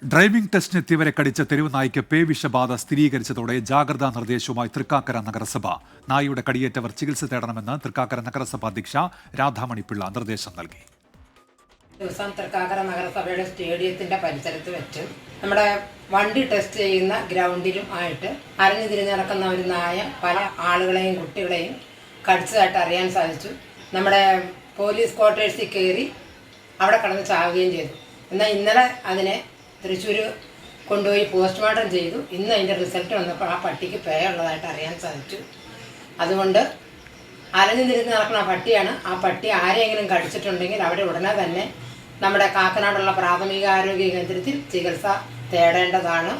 Driving ടെസ്റ്റിനെത്തിയവരെ കടിച്ച തെരുവ് നായ്ക്ക് പേവിഷബാധ സ്ഥിരീകരിച്ചതോടെ ജാഗ്രതാ നിർദ്ദേശവുമായി തൃക്കാക്കര നഗരസഭ. നായയുടെ കടിയേറ്റവർ ചികിത്സ തേടണമെന്ന് തൃക്കാക്കര നഗരസഭ അധ്യക്ഷ രാധാമണിപ്പിള്ള നിർദ്ദേശം നൽകി. ദിവസം തൃക്കാക്കര നഗരസഭയുടെ സ്റ്റേഡിയത്തിന്റെ പരിസരത്ത് വെച്ച് നമ്മുടെ വണ്ടി ടെസ്റ്റ് ചെയ്യുന്ന ഗ്രൗണ്ടിലും ആയിട്ട് അരഞ്ഞു തിരിഞ്ഞ് നടക്കുന്ന ഒരു നായ പല ആളുകളെയും കുട്ടികളെയും കടിച്ചതായിട്ട് അറിയാൻ സാധിച്ചു. നമ്മുടെ പോലീസ് ക്വാർട്ടേഴ്സിൽ കയറി അവിടെ കിടന്ന് ചാവുകയും ചെയ്തു. എന്നാൽ ഇന്നലെ അതിനെ തൃശ്ശൂർ കൊണ്ടുപോയി പോസ്റ്റ്മോർട്ടം ചെയ്തു. ഇന്ന് അതിൻ്റെ റിസൾട്ട് വന്നപ്പോൾ ആ പട്ടിക്ക് പേ ഉള്ളതായിട്ട് അറിയാൻ സാധിച്ചു. അതുകൊണ്ട് അലഞ്ഞു തിരിഞ്ഞ് നടക്കുന്ന പട്ടിയാണ്. ആ പട്ടി ആരെങ്കിലും കടിച്ചിട്ടുണ്ടെങ്കിൽ അവിടെ ഉടനെ തന്നെ നമ്മുടെ കാക്കനാടുള്ള പ്രാഥമിക ആരോഗ്യ കേന്ദ്രത്തിൽ ചികിത്സ തേടേണ്ടതാണ്.